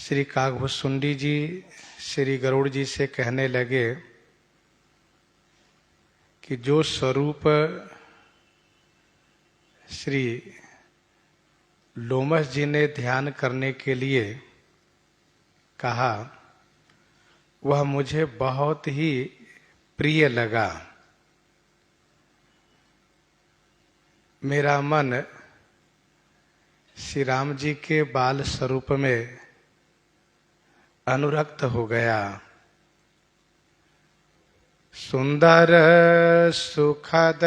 श्री काकभुसुंडी जी श्री गरुड़ जी से कहने लगे कि जो स्वरूप श्री लोमस जी ने ध्यान करने के लिए कहा वह मुझे बहुत ही प्रिय लगा। मेरा मन श्री राम जी के बाल स्वरूप में अनुरक्त हो गया। सुंदर सुखद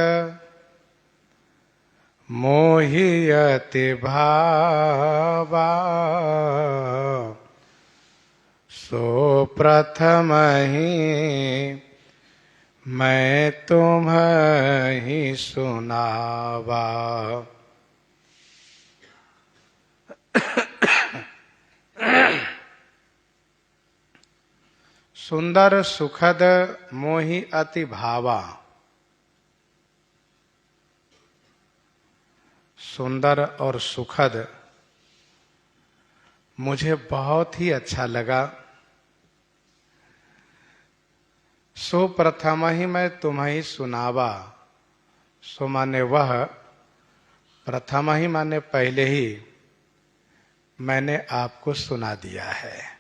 मोहि अति भावा सो प्रथम ही मैं तुम्हें सुनावा। सुंदर सुखद मोहि अति भावा। सुंदर और सुखद मुझे बहुत ही अच्छा लगा। सो प्रथम ही मैं तुम्हें सुनावा। सो माने वह प्रथम ही माने पहले ही मैंने आपको सुना दिया है।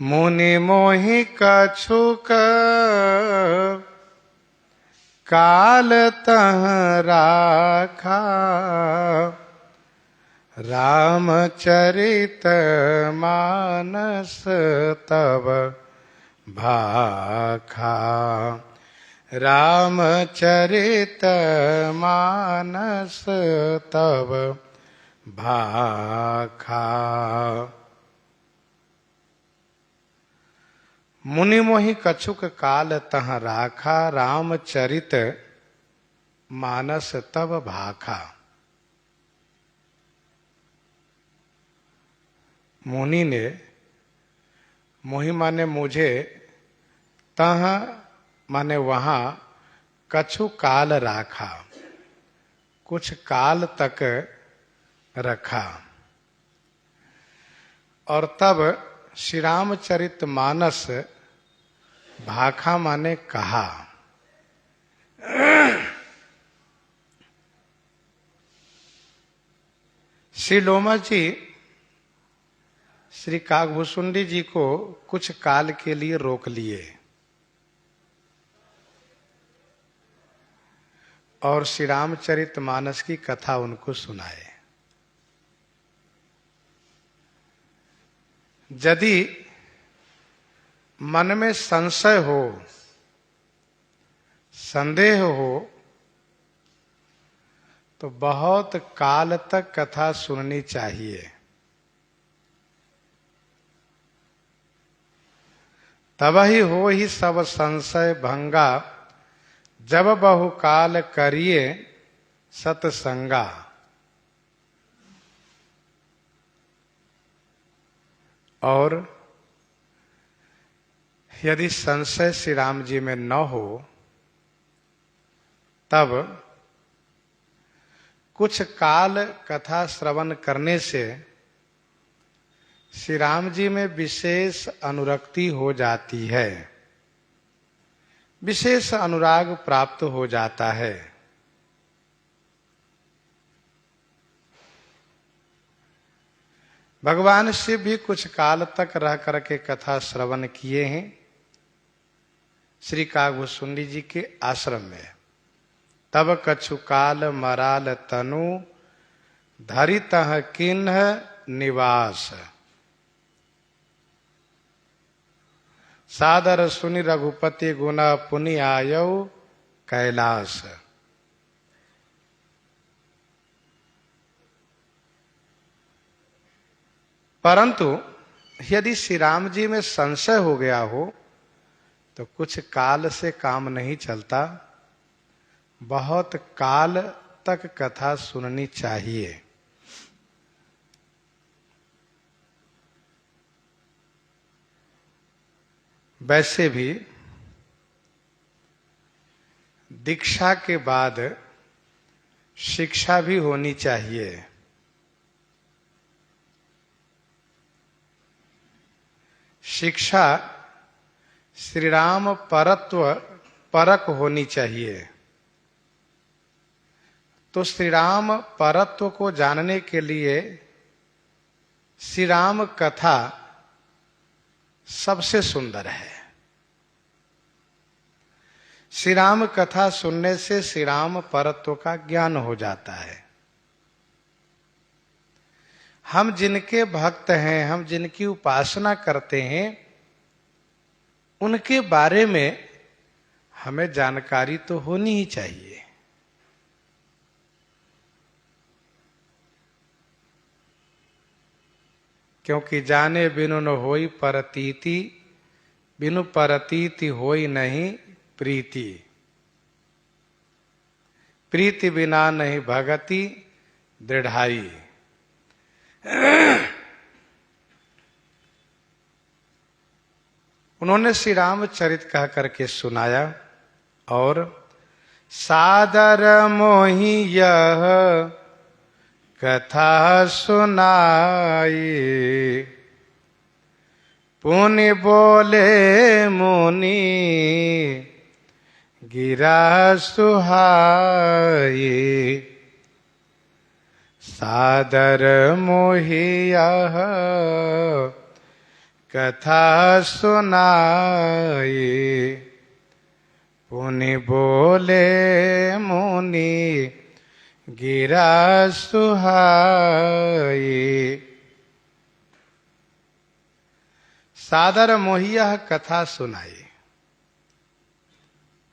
मुनि मोहि कछुक काल तह राखा रामचरित मानस तब भाखा। रामचरित मानस तब भाखा। मुनि मोहि कछुक काल तह राखा रामचरित मानस तब भाखा। मुनि ने मोहि माने मुझे तह माने वहां कछु काल राखा कुछ काल तक रखा और तब श्री रामचरित मानस भाखा माने कहा। श्री लोमस जी श्री काकभुसुंडी जी को कुछ काल के लिए रोक लिए और श्री रामचरित मानस की कथा उनको सुनाए। यदि मन में संशय हो संदेह हो तो बहुत काल तक कथा सुननी चाहिए। तब ही हो ही सब संशय भंगा जब बहुकाल करिए सत्संगा। और यदि संशय श्री राम जी में न हो तब कुछ काल कथा श्रवण करने से श्री राम जी में विशेष अनुरक्ति हो जाती है, विशेष अनुराग प्राप्त हो जाता है। भगवान शिव भी कुछ काल तक रह करके कथा श्रवण किए हैं श्री काकभुसुंडी जी के आश्रम में। तब कछु काल मराल तनु धरि तह किन्ह निवास। सादर सुनि रघुपति गुना पुनि आयौ कैलास। परंतु यदि श्री राम जी में संशय हो गया हो तो कुछ काल से काम नहीं चलता, बहुत काल तक कथा सुननी चाहिए। वैसे भी दीक्षा के बाद शिक्षा भी होनी चाहिए। शिक्षा श्री राम परक होनी चाहिए। तो श्री राम परत्व को जानने के लिए श्री राम कथा सबसे सुंदर है। श्री राम कथा सुनने से श्री राम परत्व का ज्ञान हो जाता है। हम जिनके भक्त हैं, हम जिनकी उपासना करते हैं, उनके बारे में हमें जानकारी तो होनी ही चाहिए। क्योंकि जाने बिनु न होई परतीति, बिनु परतीति होई नहीं प्रीति, प्रीति बिना नहीं भगति दृढ़ाई। उन्होंने श्री रामचरित कह करके सुनाया और सादर मोहि यह कथा सुनाई, पुनि बोले मुनि गिरा सुहाई। सादर मोहि यह कथा सुनाई, पुनि बोले मुनि गिरा सुहाई। सादर मोहि यह कथा सुनाई।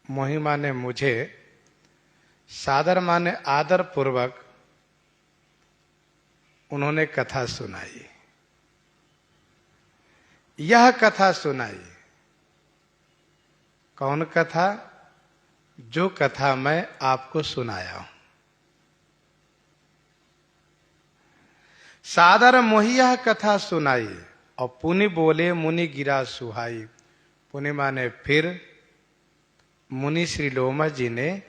मोहि माने मुझे, सादर माने आदर पूर्वक उन्होंने कथा सुनाई। यह कथा सुनाई। कौन कथा? जो कथा मैं आपको सुनाया हूं। सादर मोहि यह कथा सुनाई और पुनि बोले मुनि गिरा सुहाई। पुनि माने फिर मुनि श्री लोमश जी ने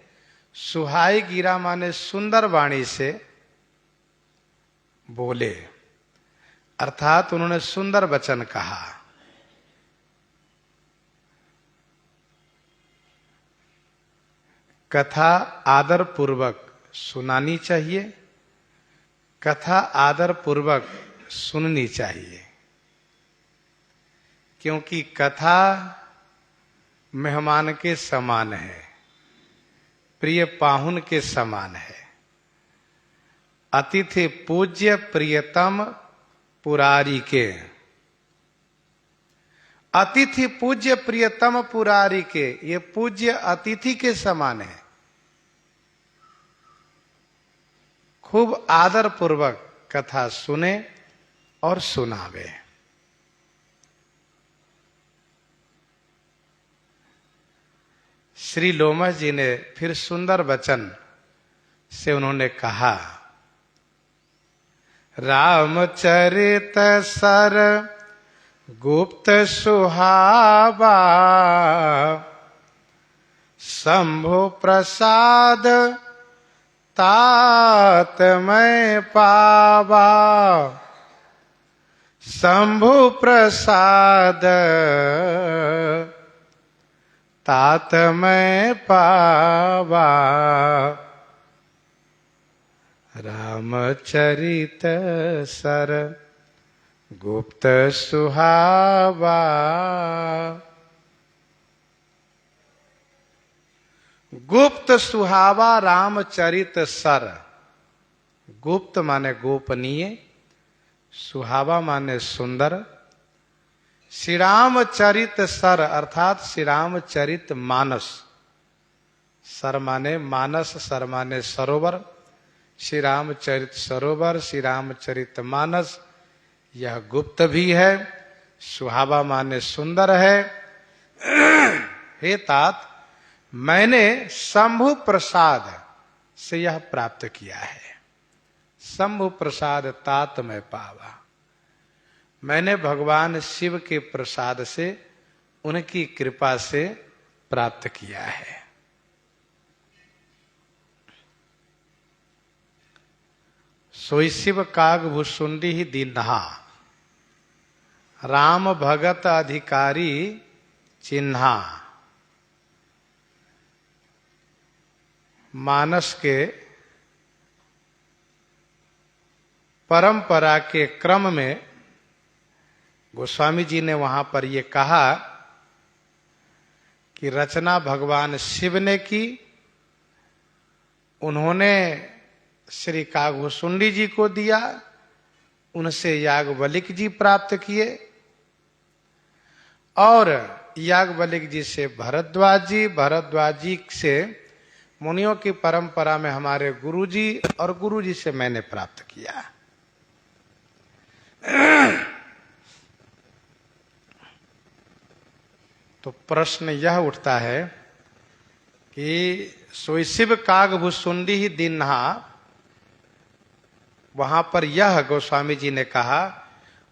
सुहाई गिरा माने सुंदर वाणी से बोले, अर्थात उन्होंने सुंदर वचन कहा। कथा आदर पूर्वक सुनानी चाहिए, कथा आदर पूर्वक सुननी चाहिए। क्योंकि कथा मेहमान के समान है, प्रिय पाहुन के समान है। अतिथि पूज्य प्रियतम पुरारी के, अतिथि पूज्य प्रियतम पुरारी के, ये पूज्य अतिथि के समान है। खूब आदर पूर्वक कथा सुने और सुनावे। श्री लोमश जी ने फिर सुंदर वचन से उन्होंने कहा, रामचरित सर गुप्त सुहावा, शंभु प्रसाद तात मैं पावा। शंभु प्रसाद तात मैं पावा, रामचरित सर गुप्त सुहावा। गुप्त सुहावा रामचरित सर। गुप्त माने गोपनीय, सुहावा माने सुंदर। श्री रामचरित सर अर्थात श्री रामचरित मानस। सर माने मानस, सर माने सरोवर। श्री रामचरित सरोवर, श्री रामचरित मानस, यह गुप्त भी है, सुहावा माने सुंदर है। हे तात, मैंने शंभु प्रसाद से यह प्राप्त किया है। शंभु प्रसाद तात मैं पावा। मैंने भगवान शिव के प्रसाद से, उनकी कृपा से प्राप्त किया है। सोई शिव काग भुसुंडी ही दीन्हा, राम भगत अधिकारी चिन्हा। मानस के परंपरा के क्रम में गोस्वामी जी ने वहां पर ये कहा कि रचना भगवान शिव ने की, उन्होंने श्री कागभूषुंडी जी को दिया, उनसे याज्ञवल्क्य जी प्राप्त किए, और याज्ञवल्क्य जी से भरद्वाज जी, भरद्वाज जी से मुनियों की परंपरा में हमारे गुरुजी, और गुरुजी से मैंने प्राप्त किया। तो प्रश्न यह उठता है कि सोई शिव कागभूषुंडी ही दिन्हा, वहां पर यह गोस्वामी जी ने कहा,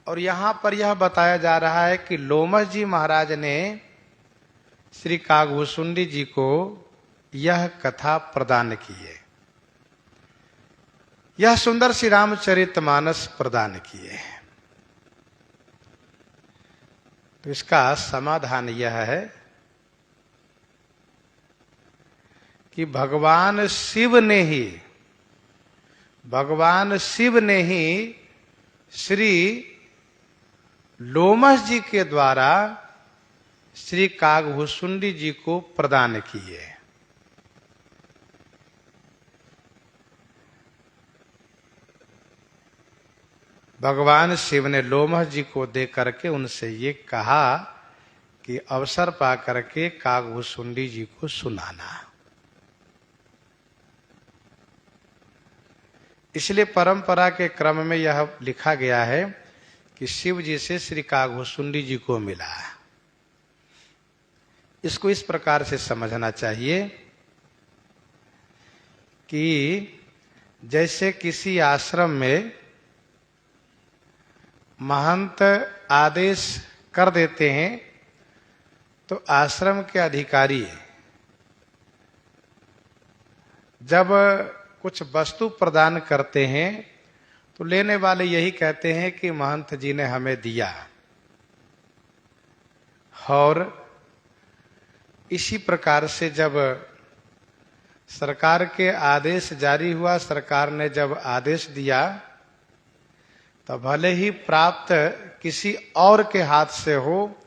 और यहां पर यह बताया जा रहा है कि लोमश जी महाराज ने श्री कागभूषुंडी जी को यह कथा प्रदान की है, यह सुंदर श्री रामचरितमानस प्रदान किए। तो इसका समाधान यह है कि भगवान शिव ने ही श्री लोमश जी के द्वारा श्री कागभूषुंडी जी को प्रदान किए। भगवान शिव ने लोमश जी को दे करके उनसे ये कहा कि अवसर पा करके कागभूषुंडी जी को सुनाना। इसलिए परंपरा के क्रम में यह लिखा गया है कि शिव जी से श्री कागभूषुंडी जी को मिला। इसको इस प्रकार से समझना चाहिए कि जैसे किसी आश्रम में महंत आदेश कर देते हैं तो आश्रम के अधिकारी जब कुछ वस्तु प्रदान करते हैं तो लेने वाले यही कहते हैं कि महंत जी ने हमें दिया। और इसी प्रकार से जब सरकार के आदेश जारी हुआ, सरकार ने जब आदेश दिया, तो भले ही प्राप्त किसी और के हाथ से हो,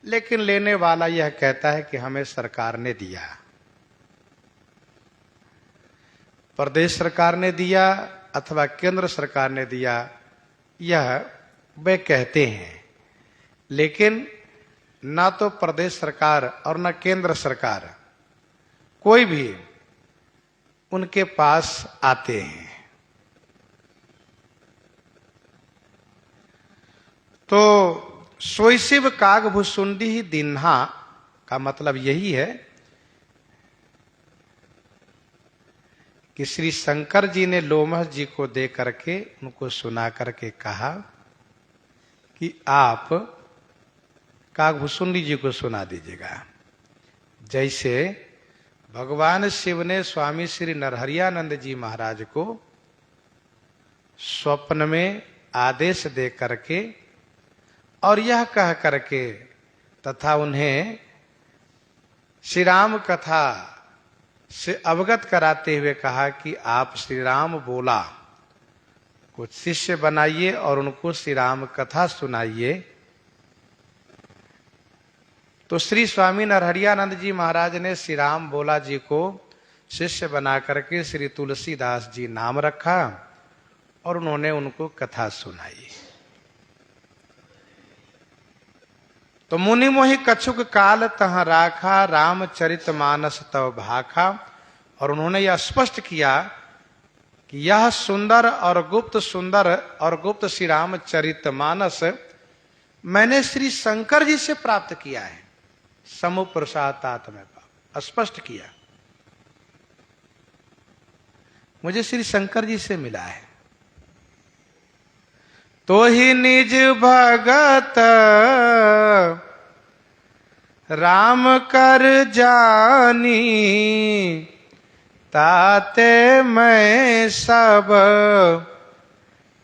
लेकिन लेने वाला यह कहता है कि हमें सरकार ने दिया, प्रदेश सरकार ने दिया अथवा केंद्र सरकार ने दिया, यह वे कहते हैं। लेकिन ना तो प्रदेश सरकार और न केंद्र सरकार कोई भी उनके पास आते हैं। तो सोई शिव कागभूषुंडी ही दिन्हा का मतलब यही है कि श्री शंकर जी ने लोमश जी को दे करके उनको सुना करके कहा कि आप कागभूषुंडी जी को सुना दीजिएगा। जैसे भगवान शिव ने स्वामी श्री नरहरियानंद जी महाराज को स्वप्न में आदेश दे करके और यह कह करके तथा उन्हें श्री राम कथा से अवगत कराते हुए कहा कि आप श्री राम बोला कुछ शिष्य बनाइए और उनको श्री राम कथा सुनाइए। तो श्री स्वामी नरहरियानंद जी महाराज ने श्री राम बोला जी को शिष्य बना करके श्री तुलसीदास जी नाम रखा और उन्होंने उनको कथा सुनाई। तो मुनि मोहि कछुक काल तह राखा, रामचरित मानस तव भाखा। और उन्होंने यह स्पष्ट किया कि यह सुंदर और गुप्त श्री रामचरित मानस मैंने श्री शंकर जी से प्राप्त किया है। समुप्रसादात में स्पष्ट किया, मुझे श्री शंकर जी से मिला है। तो ही निज भगत राम कर जानी, ताते मैं सब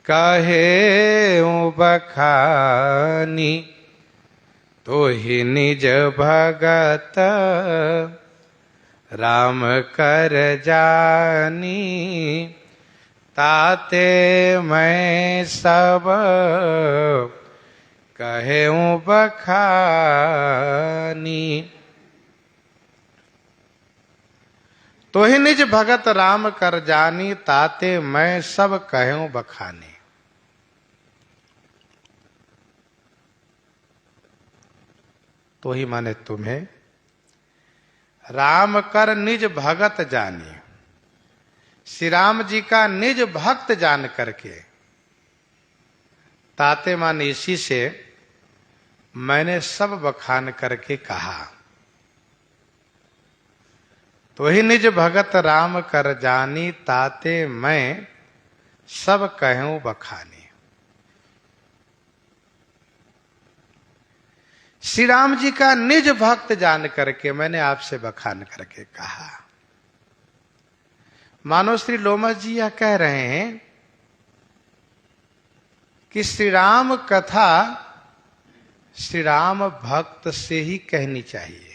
कहे बखानी तो ही निज भगत राम कर जानी ताते मैं सब कहे बखानी। तो ही निज भगत राम कर जानी ताते मैं सब कहूं बखानी। तो ही माने तुम्हें राम कर निज भगत जानी, श्री राम जी का निज भक्त जान करके, ताते माने इसी से मैंने सब बखान करके कहा। तो ही निज भगत राम कर जानी ताते मैं सब कहूं बखानी। श्री राम जी का निज भक्त जान करके मैंने आपसे बखान करके कहा। मानो श्री लोमस जी यह कह रहे हैं कि श्री राम कथा श्री राम भक्त से ही कहनी चाहिए,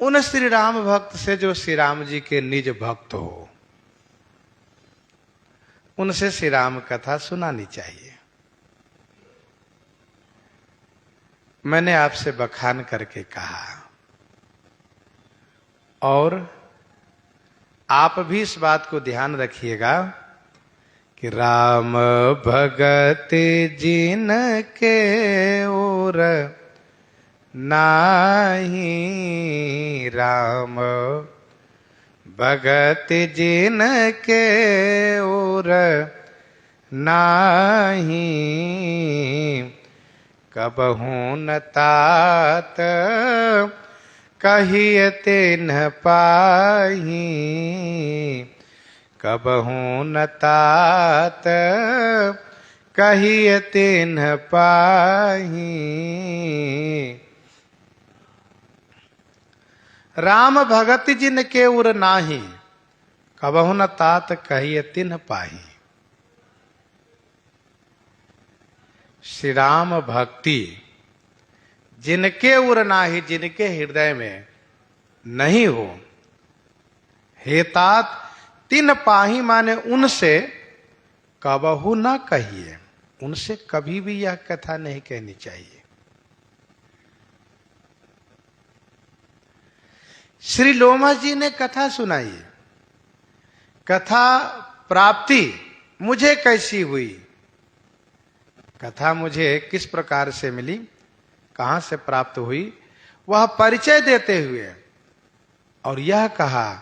उन श्री राम भक्त से जो श्री राम जी के निज भक्त हो, उनसे श्री राम कथा सुनानी चाहिए। मैंने आपसे बखान करके कहा और आप भी इस बात को ध्यान रखिएगा कि राम भगत जिन के ओर नाही, राम भगत जिन के ओर नाही, कबहू न तात कहियते न पाही, कबहू न तात कहियते न पाही। राम भगत जिन के उर नाही, कबहू न तात कहियते न पाही। श्री राम भक्ति जिनके उर नाही, जिनके हृदय में नहीं हो, हेतात तिन पाही माने उनसे कबहू न कहिए, उनसे कभी भी यह कथा नहीं कहनी चाहिए। श्री लोमा जी ने कथा सुनाई, कथा प्राप्ति मुझे कैसी हुई, कथा मुझे किस प्रकार से मिली, कहां से प्राप्त हुई, वह परिचय देते हुए और यह कहा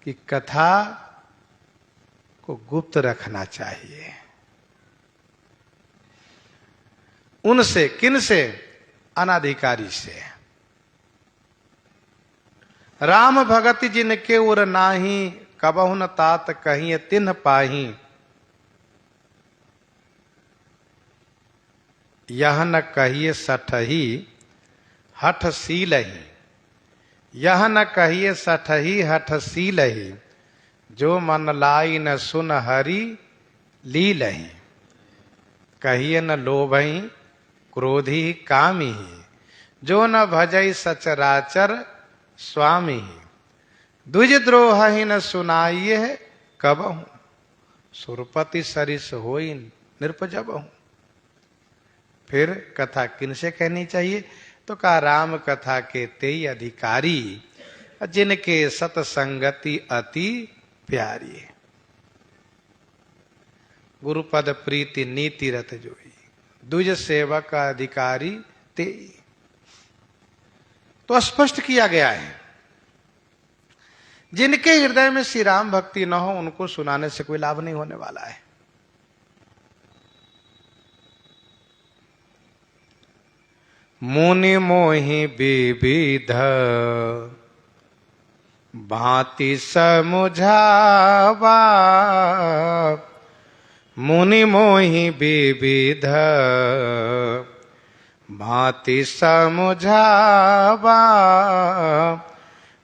कि कथा को गुप्त रखना चाहिए। उनसे, किन से? अनाधिकारी से। राम भगति जिनके उर नाही, कबहु न तात कहिए तिन्ह पाही। यह न कहिए सठही हठशीलहि, यह न कहिए सठही हठशीलहि, जो मन लाई न सुन हरि लीलहि। कहिए न लोभहि क्रोधी कामी, जो न भजई सचराचर स्वामी। द्विज द्रोहि न सुनाइए कबहु, सुरपति सरिस होई नृपजबहु। फिर कथा किनसे कहनी चाहिए? तो कहा राम कथा के तेई अधिकारी, जिनके सतसंगति अति प्यारी। गुरुपद प्रीति नीति रत जोई, द्विज सेवक अधिकारी तेई। तो स्पष्ट किया गया है, जिनके हृदय में श्री राम भक्ति न हो, उनको सुनाने से कोई लाभ नहीं होने वाला है। मुनि मोहि विविध भांति समुझावा, मुनि मोहि विविध भांति समुझावा।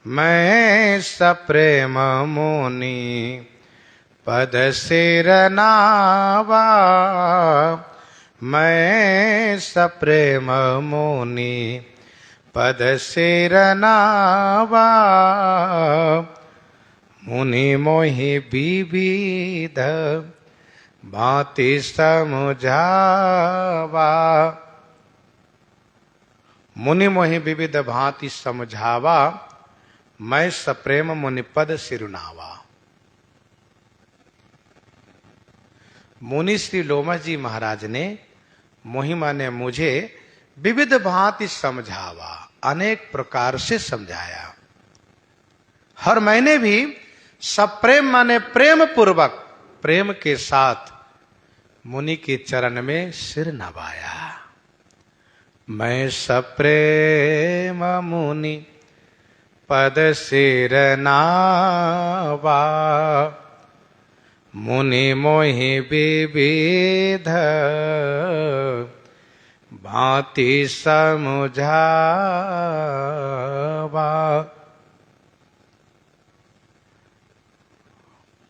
मैं सप्रेम मुनि पद सिर नावा मैं सप्रेम मुनि पद सिर नावा मुनि मोहि विविध भांति समझावा मुनि मोहि विविध भांति समझावा मैं सप्रेम मुनि पद सिरुनावा। मुनि श्री लोमश जी महाराज ने मोहिमा ने मुझे विविध भांति समझावा, अनेक प्रकार से समझाया। हर मैंने भी सप्रेम माने प्रेम पूर्वक प्रेम के साथ मुनि के चरण में सिर नवाया। मैं सप्रेम मुनि पद सिर नावा मुनि मोहि विविध भांति समझावा।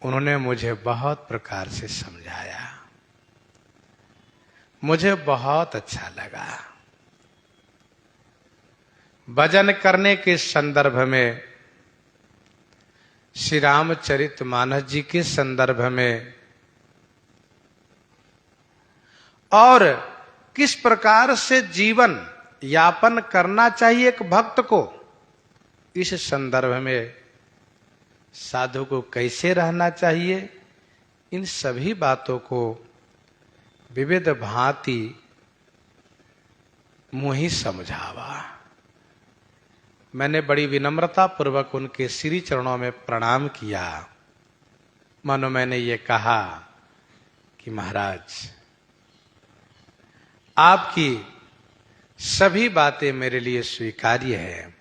उन्होंने मुझे बहुत प्रकार से समझाया, मुझे बहुत अच्छा लगा। भजन करने के संदर्भ में, श्री रामचरितमानस जी के संदर्भ में, और किस प्रकार से जीवन यापन करना चाहिए एक भक्त को, इस संदर्भ में साधु को कैसे रहना चाहिए, इन सभी बातों को विविध भांति मुहि समझावा। मैंने बड़ी विनम्रता पूर्वक उनके श्री चरणों में प्रणाम किया। मानो मैंने ये कहा कि महाराज, आपकी सभी बातें मेरे लिए स्वीकार्य है,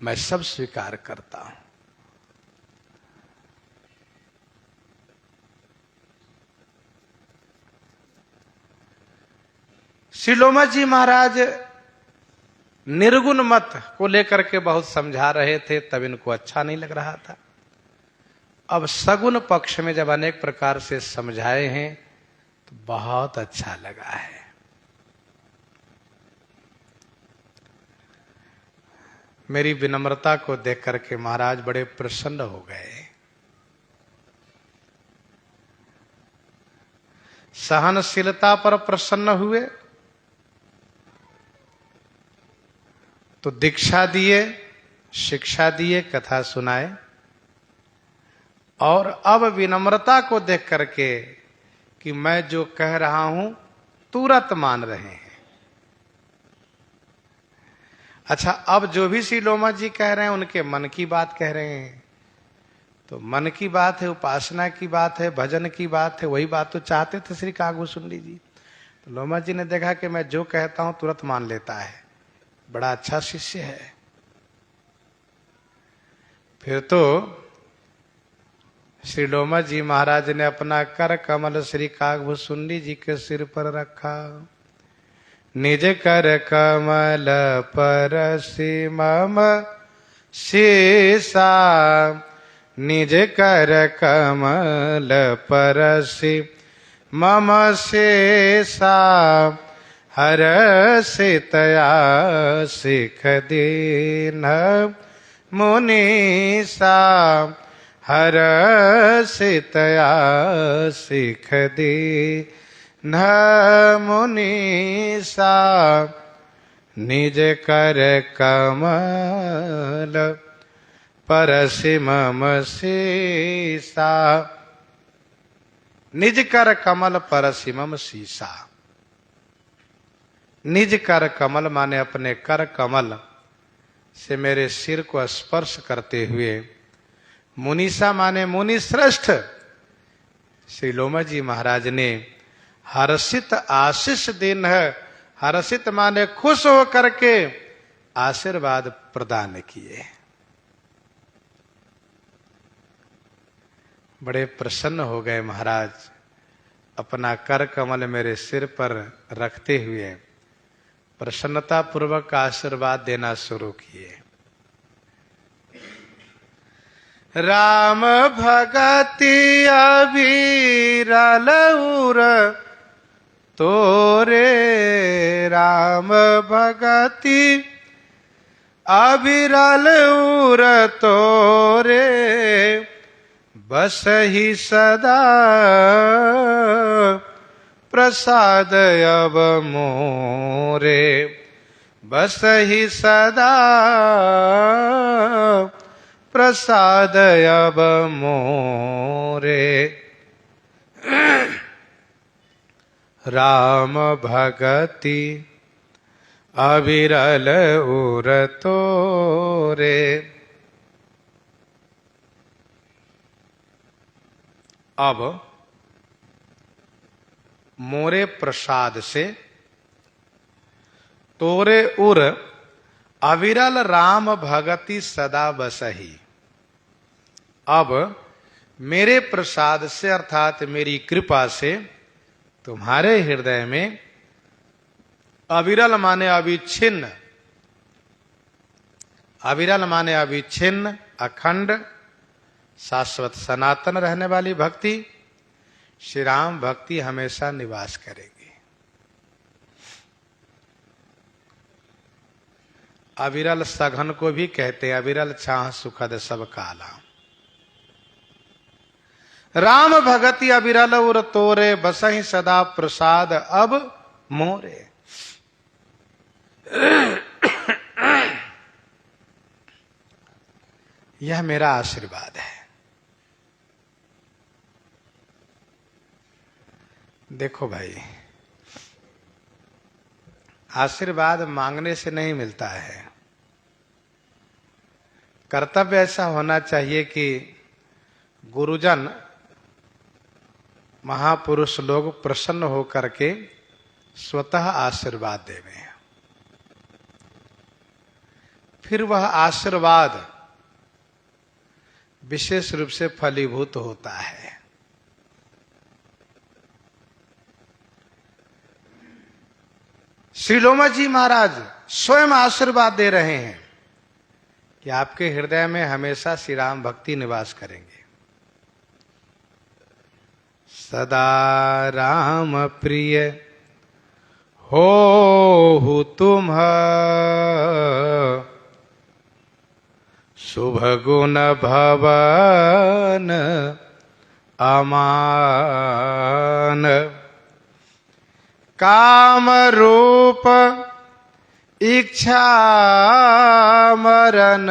मैं सब स्वीकार करता हूं। श्री लोमश जी महाराज निर्गुण मत को लेकर के बहुत समझा रहे थे, तब इनको अच्छा नहीं लग रहा था। अब सगुण पक्ष में जब अनेक प्रकार से समझाए हैं तो बहुत अच्छा लगा है। मेरी विनम्रता को देख करके महाराज बड़े प्रसन्न हो गए। सहनशीलता पर प्रसन्न हुए तो दीक्षा दिए, शिक्षा दिए, कथा सुनाए, और अब विनम्रता को देख करके कि मैं जो कह रहा हूं तुरंत मान रहे हैं। अच्छा, अब जो भी श्री लोमश जी कह रहे हैं उनके मन की बात कह रहे हैं, तो मन की बात है, उपासना की बात है, भजन की बात है, वही बात तो चाहते थे श्री कागभूषुंडी जी। तो लोमश जी ने देखा कि मैं जो कहता हूं तुरंत मान लेता है, बड़ा अच्छा शिष्य है। फिर तो श्री लोमश जी महाराज ने अपना कर कमल श्री कागभूषुंडी जी के सिर पर रखा। निज कर कमल परसि मम शीसा, निज कर कमल परसि मम शीसा, हरषितया सिख दीन मुनीसा, हरषितया सिख दीन मुनीसा, निज कर कमल परसि मम शीसा। निज कर कमल परसि मम शीसा। निज कर कमल माने अपने कर कमल से मेरे सिर को स्पर्श करते हुए, मुनीसा माने मुनि श्रेष्ठ श्री लोमश जी महाराज ने हर्षित आशीष दिन है। हर्षित माने खुश हो करके आशीर्वाद प्रदान किए। बड़े प्रसन्न हो गए महाराज, अपना कर कमल मेरे सिर पर रखते हुए प्रसन्नता पूर्वक आशीर्वाद देना शुरू किए। राम भगति अविरल उर तोरे, राम भगति अविरल उर तोरे, बसहि सदा प्रसाद अब मोरे, बसहि सदा प्रसाद अब मोरे। राम भगति अविरल उर तोरे। अब मोरे प्रसाद से तोरे उर अविरल राम भगति सदा बसही। अब मेरे प्रसाद से अर्थात मेरी कृपा से तुम्हारे हृदय में अविरल माने अविच्छिन्न, अविरल माने अविच्छिन्न, अखंड, शाश्वत, सनातन रहने वाली भक्ति, श्री राम भक्ति हमेशा निवास करेगी। अविरल सघन को भी कहते हैं, अविरल छाह सुखद सब काला। राम भगति अविरल उर तोरे, बसहि सदा प्रसाद अब मोरे। यह मेरा आशीर्वाद है। देखो भाई, आशीर्वाद मांगने से नहीं मिलता है। कर्तव्य ऐसा होना चाहिए कि गुरुजन, महापुरुष लोग प्रसन्न होकर के स्वतः आशीर्वाद देवें, फिर वह आशीर्वाद विशेष रूप से फलीभूत होता है। श्री लोमा जी महाराज स्वयं आशीर्वाद दे रहे हैं कि आपके हृदय में हमेशा श्री राम भक्ति निवास करेंगे। सदा राम प्रिय हो तुम, शुभ गुण भवन अमान, काम रूप इच्छा मरण,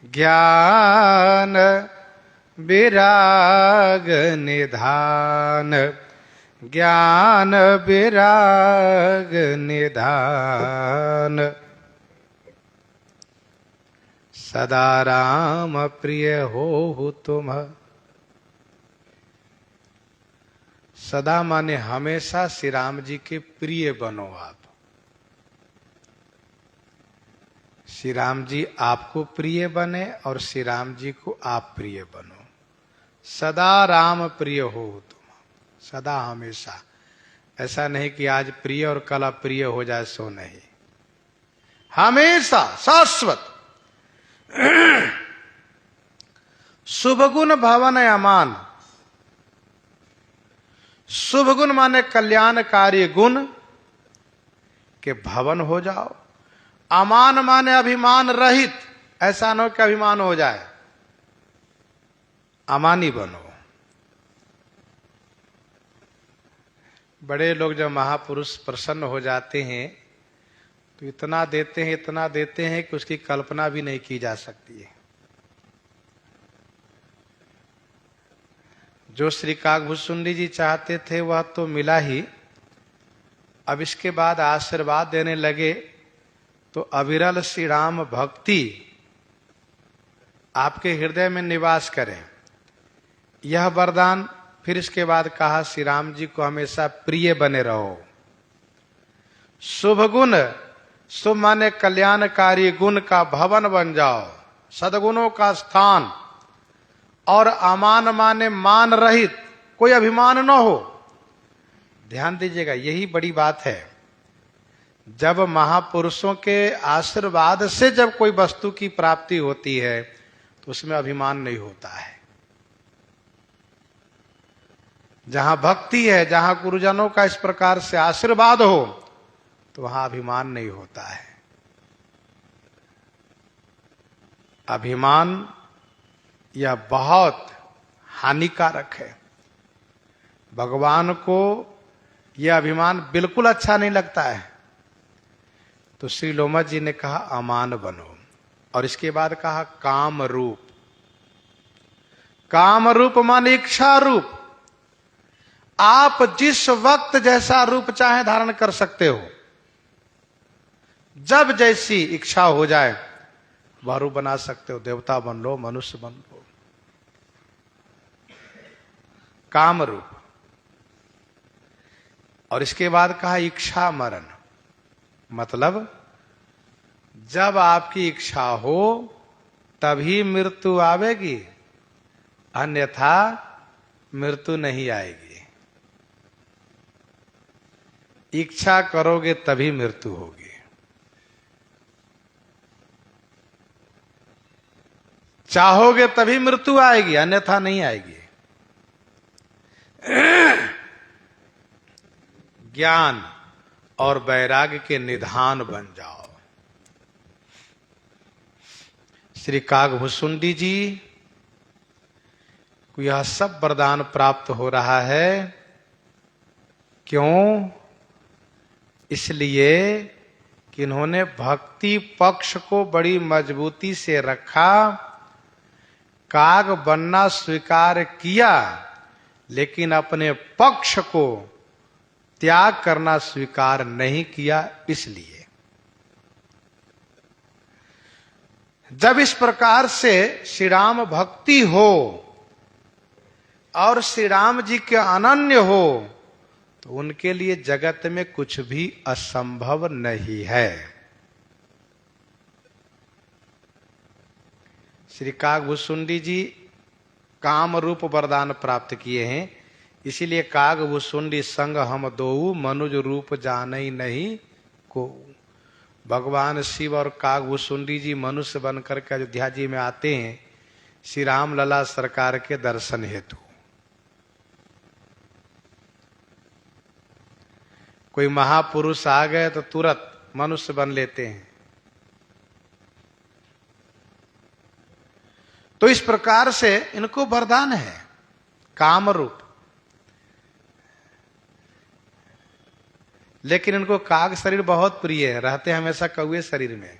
ज्ञान विराग निधान, ज्ञान विराग निधान। सदा राम प्रिय हो तुम। सदा माने हमेशा श्री राम जी के प्रिय बनो आप। श्री राम जी आपको प्रिय बने और श्री राम जी को आप प्रिय बनो। सदा राम प्रिय हो तुम, सदा हमेशा। ऐसा नहीं कि आज प्रिय और कल अप्रिय हो जाए, सो नहीं, हमेशा शाश्वत। शुभ गुण भवन अमान। शुभ गुण माने कल्याणकारी गुण के भवन हो जाओ। अमान माने अभिमान रहित, ऐसा न हो कि अभिमान हो जाए, अमानी बनो। बड़े लोग जब महापुरुष प्रसन्न हो जाते हैं तो इतना देते हैं, इतना देते हैं कि उसकी कल्पना भी नहीं की जा सकती है। जो श्री काकभूषुंडी जी चाहते थे वह तो मिला ही। अब इसके बाद आशीर्वाद देने लगे तो अविरल श्री राम भक्ति आपके हृदय में निवास करें, यह वरदान। फिर इसके बाद कहा श्री राम जी को हमेशा प्रिय बने रहो। शुभ गुण, शुभ माने कल्याणकारी गुण का भवन बन जाओ, सद्गुणों का स्थान। और अमान माने मान रहित, कोई अभिमान न हो। ध्यान दीजिएगा, यही बड़ी बात है। जब महापुरुषों के आशीर्वाद से जब कोई वस्तु की प्राप्ति होती है तो उसमें अभिमान नहीं होता है। जहां भक्ति है, जहां गुरुजनों का इस प्रकार से आशीर्वाद हो, तो वहां अभिमान नहीं होता है। अभिमान यह बहुत हानिकारक है। भगवान को यह अभिमान बिल्कुल अच्छा नहीं लगता है। तो श्री लोमत जी ने कहा अमान बनो, और इसके बाद कहा काम रूप। काम रूप मान इच्छा रूप। आप जिस वक्त जैसा रूप चाहे धारण कर सकते हो, जब जैसी इच्छा हो जाए वह रूप बना सकते हो। देवता बन लो, मनुष्य बन लो। काम रूप। और इसके बाद कहा इच्छा मरण, मतलब जब आपकी इच्छा हो तभी मृत्यु आवेगी, अन्यथा मृत्यु नहीं आएगी। इच्छा करोगे तभी मृत्यु होगी। चाहोगे तभी मृत्यु आएगी, अन्यथा नहीं आएगी। ज्ञान और वैराग्य के निधान बन जाओ। श्री कागभुसुंडी जी को यह सब वरदान प्राप्त हो रहा है। क्यों? इसलिए कि इन्होंने भक्ति पक्ष को बड़ी मजबूती से रखा। काग बनना स्वीकार किया, लेकिन अपने पक्ष को त्याग करना स्वीकार नहीं किया। इसलिए जब इस प्रकार से श्री राम भक्ति हो और श्री राम जी के अनन्य हो, तो उनके लिए जगत में कुछ भी असंभव नहीं है। श्री कागभुसुंडी जी काम रूप वरदान प्राप्त किए हैं। इसीलिए कागभुसुंडी संग हम दोऊ, मनुज रूप जानई नहीं को। भगवान शिव और कागभुसुंडी जी मनुष्य बनकर के अयोध्या जी में आते हैं श्री राम लला सरकार के दर्शन हेतु। कोई महापुरुष आ गए तो तुरंत मनुष्य बन लेते हैं। तो इस प्रकार से इनको वरदान है काम रूप। लेकिन इनको काग शरीर बहुत प्रिय है, रहते हमेशा कौवे शरीर में।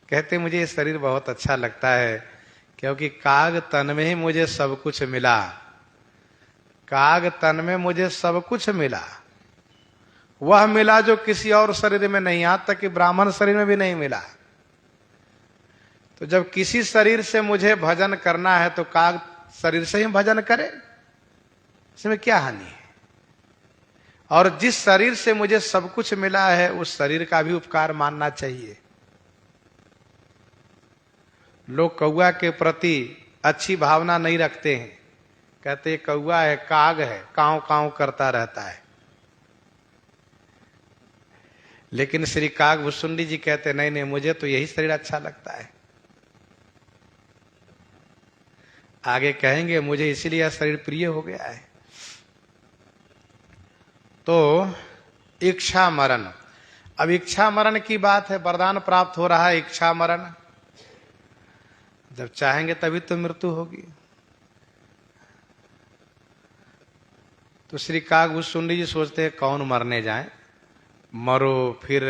कहते मुझे ये शरीर बहुत अच्छा लगता है, क्योंकि काग तन में ही मुझे सब कुछ मिला। काग तन में मुझे सब कुछ मिला, वह मिला जो किसी और शरीर में नहीं, यहां तक कि ब्राह्मण शरीर में भी नहीं मिला। तो जब किसी शरीर से मुझे भजन करना है तो काग शरीर से ही भजन करे, इसमें क्या हानि है। और जिस शरीर से मुझे सब कुछ मिला है उस शरीर का भी उपकार मानना चाहिए। लोग कौआ के प्रति अच्छी भावना नहीं रखते हैं, कहते कौआ है, काग है, कांव कांव करता रहता है। लेकिन श्री कागभुसुंडी जी कहते नहीं नहीं, मुझे तो यही शरीर अच्छा लगता है। आगे कहेंगे मुझे इसीलिए यह शरीर प्रिय हो गया है। तो इच्छा मरण। अब इच्छा मरण की बात है, वरदान प्राप्त हो रहा है इच्छा मरण। जब चाहेंगे तभी तो मृत्यु होगी। तो श्री कागभुसुंडी जी सोचते हैं कौन मरने जाए, मरो फिर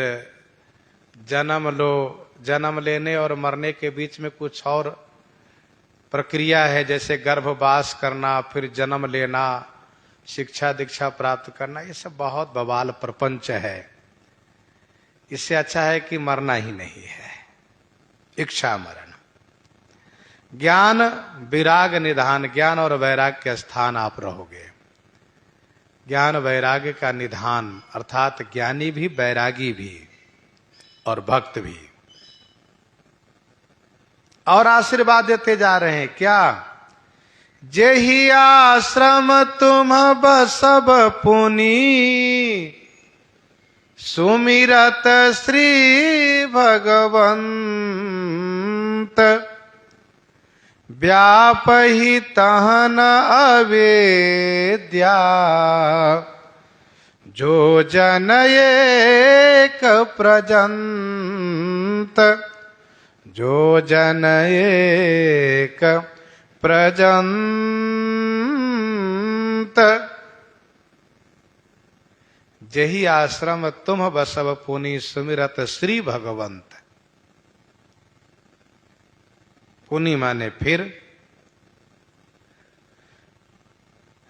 जन्म लो। जन्म लेने और मरने के बीच में कुछ और प्रक्रिया है, जैसे गर्भवास करना, फिर जन्म लेना, शिक्षा दीक्षा प्राप्त करना, ये सब बहुत बवाल प्रपंच है। इससे अच्छा है कि मरना ही नहीं है। इच्छा मरण। ज्ञान विराग निधान, ज्ञान और वैराग के स्थान आप रहोगे। ज्ञान वैराग्य का निधान, अर्थात ज्ञानी भी, वैरागी भी और भक्त भी। और आशीर्वाद देते जा रहे हैं क्या? जेहि आश्रम तुम बसब पुनी, सुमिरत श्री भगवंत व्यापहि तहन अवेद्या जो जन एक प्रजंत जो जन एक प्रजंत जही आश्रम तुम बसव पुनि सुमिरत श्री भगवंत। पुनि माने फिर,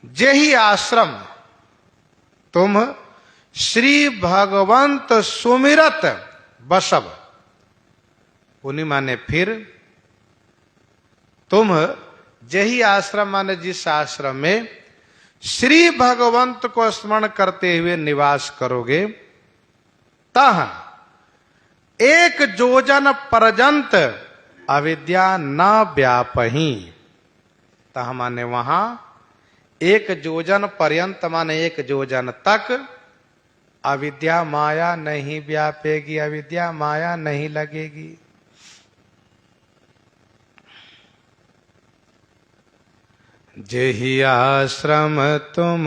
जही आश्रम तुम श्री भगवंत सुमिरत बसव। पुनि माने फिर, तुम जही आश्रम माने जिस आश्रम में श्री भगवंत को स्मरण करते हुए निवास करोगे, तह एक जोजन पर्यंत अविद्या न व्यापही। तह माने वहां एक जोजन पर्यंत माने एक जोजन तक अविद्या माया नहीं व्यापेगी, अविद्या माया नहीं लगेगी। जेहि आश्रम तुम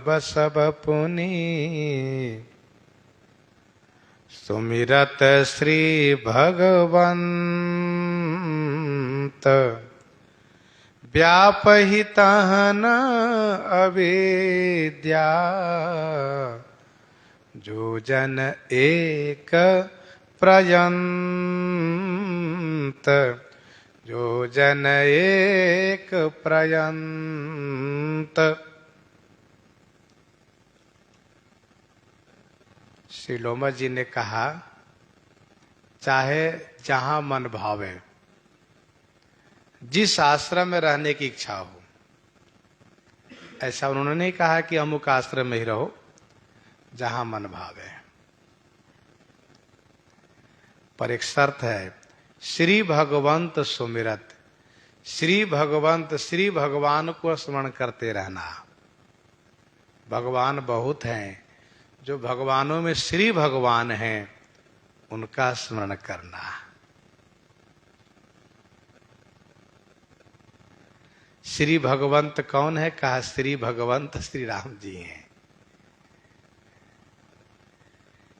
बसव पुनि सुमिरत श्री भगवंत व्यापहि तहन अविद्या जो जन एक प्रयंत जो जन एक प्रयंत। श्री लोमा जी ने कहा, चाहे जहां मन भावे, जिस आश्रम में रहने की इच्छा हो, ऐसा उन्होंने नहीं कहा कि अमुक आश्रम में ही रहो, जहां मन भावे। पर एक शर्त है, श्री भगवंत सुमिरत। श्री भगवंत, श्री भगवान को स्मरण करते रहना। भगवान बहुत हैं, जो भगवानों में श्री भगवान हैं उनका स्मरण करना। श्री भगवंत कौन है? कहा श्री भगवंत श्री राम जी हैं।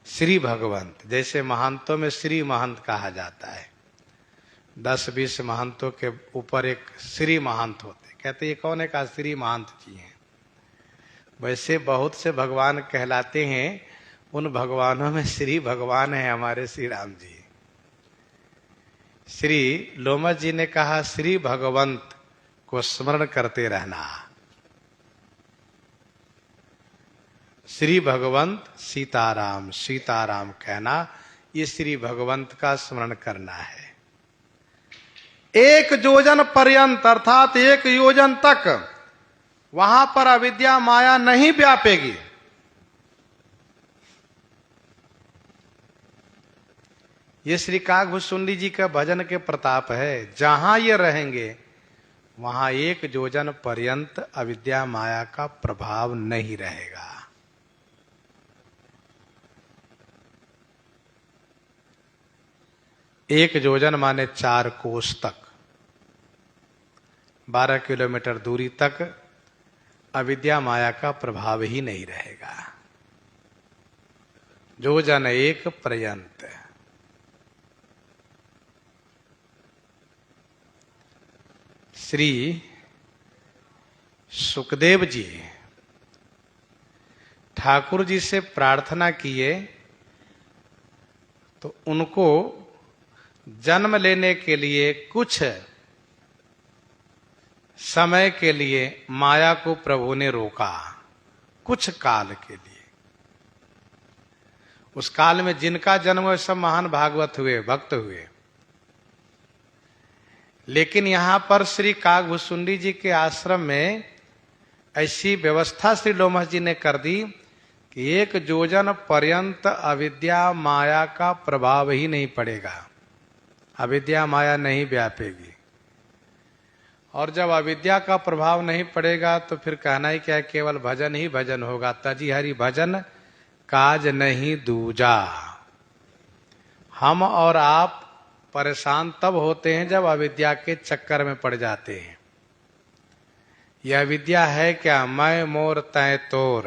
श्री भगवंत, जैसे महंतों में श्री महंत कहा जाता है, 10-20 महंतों के ऊपर एक श्री महंत होते, कहते ये कौन है? कहा श्री महंत जी हैं। वैसे बहुत से भगवान कहलाते हैं, उन भगवानों में श्री भगवान है हमारे श्री राम जी। श्री लोमा जी ने कहा श्री भगवंत को स्मरण करते रहना। श्री भगवंत सीताराम, सीताराम कहना, ये श्री भगवंत का स्मरण करना है। एक योजन पर्यंत अर्थात एक योजन तक वहां पर अविद्या माया नहीं व्यापेगी। ये श्री कागभूषुंडी जी का भजन के प्रताप है। जहां ये रहेंगे वहां एक योजन पर्यंत अविद्या माया का प्रभाव नहीं रहेगा। एक योजन माने 4 कोस तक, 12 किलोमीटर दूरी तक अविद्या माया का प्रभाव ही नहीं रहेगा। योजन एक पर्यंत। श्री सुखदेव जी ठाकुर जी से प्रार्थना किए तो उनको जन्म लेने के लिए कुछ समय के लिए माया को प्रभु ने रोका, कुछ काल के लिए। उस काल में जिनका जन्म हुआ सब महान भागवत हुए, भक्त हुए। लेकिन यहां पर श्री कागभूषुंडी जी के आश्रम में ऐसी व्यवस्था श्री लोमस जी ने कर दी कि एक योजन पर्यंत अविद्या माया का प्रभाव ही नहीं पड़ेगा, अविद्या माया नहीं व्यापेगी। और जब अविद्या का प्रभाव नहीं पड़ेगा तो फिर कहना ही क्या है, केवल भजन ही भजन होगा। तजी हरि भजन काज नहीं दूजा। हम और आप परेशान तब होते हैं जब अविद्या के चक्कर में पड़ जाते हैं। यह अविद्या है क्या? मैं मोर तय तोर,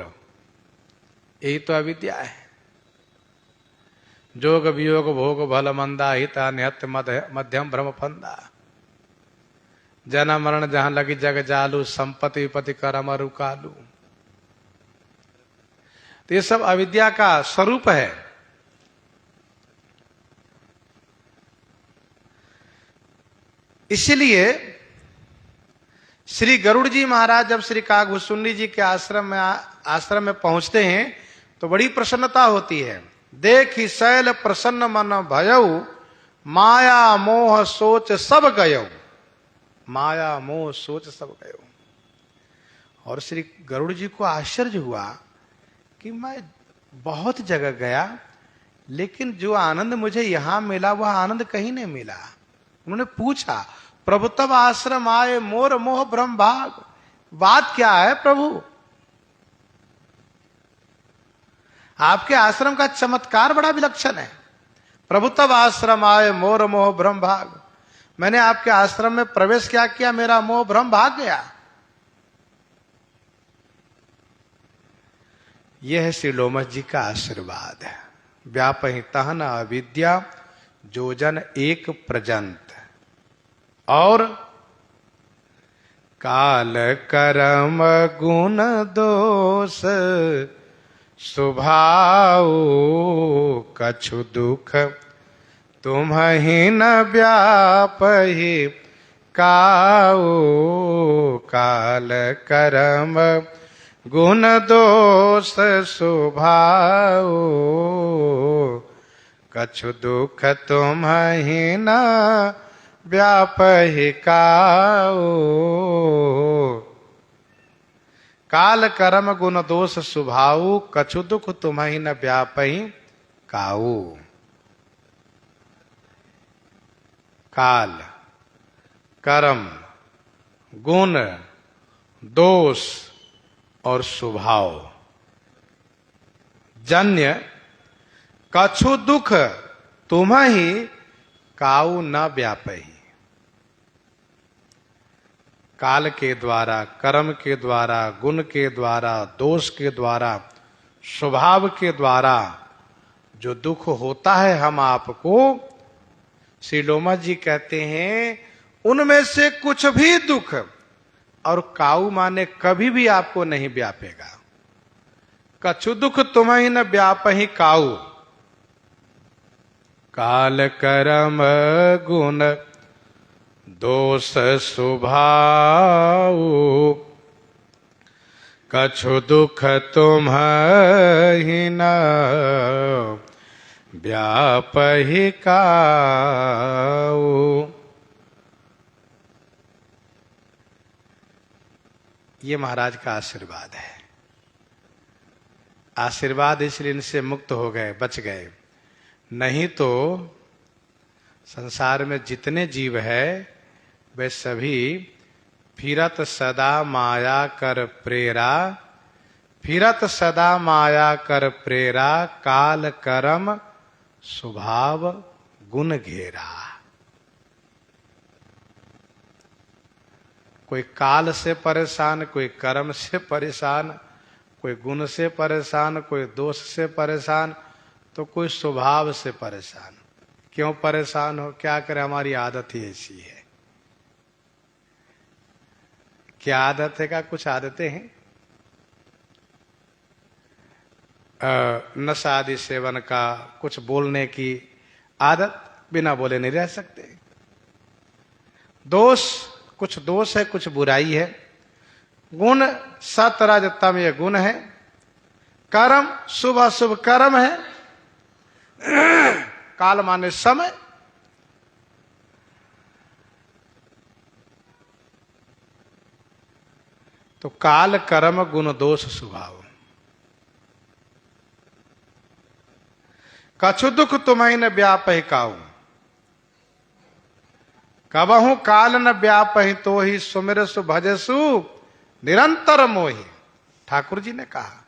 यही तो अविद्या है। जोग वियोग भोग भल मंदा, हिता निहत्य मध्यम भ्रम फंदा। जन्म मरण जहां लगी जग जालू, संपत्ति विपत्ति करम रुकालू। तो ये सब अविद्या का स्वरूप है। इसलिए श्री गरुड़ जी महाराज जब श्री कागभूषुंडी जी के आश्रम में पहुंचते हैं तो बड़ी प्रसन्नता होती है। देखी शैल प्रसन्न मन भयऊ, माया मोह सोच सब गयऊ। माया मोह सोच सब गयऊ। और श्री गरुड़ जी को आश्चर्य हुआ कि मैं बहुत जगह गया, लेकिन जो आनंद मुझे यहां मिला वह आनंद कहीं नहीं मिला। उन्होंने पूछा, प्रभु तब आश्रम आए मोर मोह भ्रम भाग, बात क्या है प्रभु? आपके आश्रम का चमत्कार बड़ा विलक्षण है। प्रभु तब आश्रम आए मोर मोह भ्रम भाग, मैंने आपके आश्रम में प्रवेश क्या किया, मेरा मोह भ्रम भाग गया। यह है श्री लोमस जी का आशीर्वाद है। व्यापहि तहन अविद्या, जो जन एक प्रजंत। और काल कर्म गुण दोष, स्वभाव कछु दुख, तुम्हि न व्यापहि काऊ। काल कर्म गुण दोष, स्वभाव कछु दुख, तुम्हि न व्यापहि काऊ। काल कर्म गुण दोष स्वभाव, कछु दुख तुम्हि न व्यापहि काऊ। काल कर्म गुण दोष और स्वभाव जन्य कछु दुख तुम्हि काऊ न व्यापहि। काल के द्वारा, कर्म के द्वारा, गुण के द्वारा, दोष के द्वारा, स्वभाव के द्वारा जो दुख होता है हम आपको, श्री लोमस जी कहते हैं उनमें से कुछ भी दुख और काऊ माने कभी भी आपको नहीं व्यापेगा। कछु दुख तुम्हें न व्यापहि काऊ। काल कर्म गुण दोष स्वभाव, कछु दुख तुम्हि न व्यापहि काऊ। ये महाराज का आशीर्वाद है। आशीर्वाद इसलिए इनसे मुक्त हो गए, बच गए। नहीं तो संसार में जितने जीव है वे सभी फिरत सदा माया कर प्रेरा, फिरत सदा माया कर प्रेरा, काल कर्म स्वभाव गुण घेरा। कोई काल से परेशान, कोई कर्म से परेशान, कोई गुण से परेशान, कोई दोष से परेशान, तो कोई स्वभाव से परेशान। क्यों परेशान हो? क्या करे, हमारी आदत ही ऐसी है। क्या आदत है? का कुछ आदतें हैं। नशा आदि सेवन का, कुछ बोलने की आदत, बिना बोले नहीं रह सकते। दोष, कुछ दोष है, कुछ बुराई है। गुण सत रज तम, ये गुण है। कर्म शुभ अशुभ कर्म है। काल माने समय। तो काल कर्म गुण दोष स्वभाव। कछु दुख तुम्हें न व्यापहि काऊ। कबहू काल न व्यापहि तो ही, सुमिरसु भजसु निरंतर मोहि। ठाकुर जी ने कहा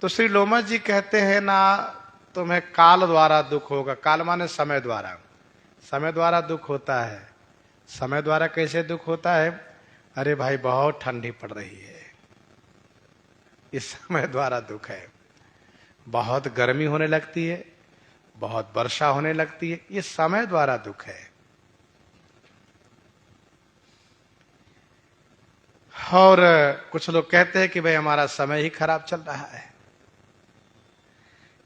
तो श्री लोमस जी कहते हैं ना, तुम्हें काल द्वारा दुख होगा। काल माने समय द्वारा। समय द्वारा दुख होता है। समय द्वारा कैसे दुख होता है? अरे भाई बहुत ठंडी पड़ रही है, इस समय द्वारा दुख है। बहुत गर्मी होने लगती है, बहुत वर्षा होने लगती है, ये समय द्वारा दुख है। और कुछ लोग कहते हैं कि भाई हमारा समय ही खराब चल रहा है।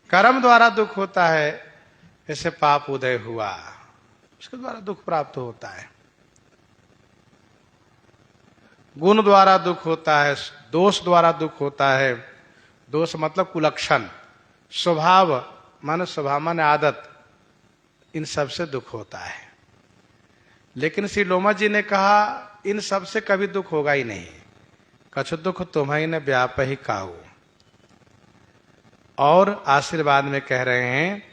कर्म द्वारा दुख होता है, जैसे पाप उदय हुआ, उसके द्वारा दुख प्राप्त होता है। गुण द्वारा दुख होता है, दोष द्वारा दुख होता है। दोष मतलब कुलक्षण, स्वभाव माने स्वभाव माने आदत, इन सब से दुख होता है। लेकिन श्री लोमस जी ने कहा इन सब से कभी दुख होगा ही नहीं। कछु दुख तुम्हें न व्याप ही काऊ। और आशीर्वाद में कह रहे हैं,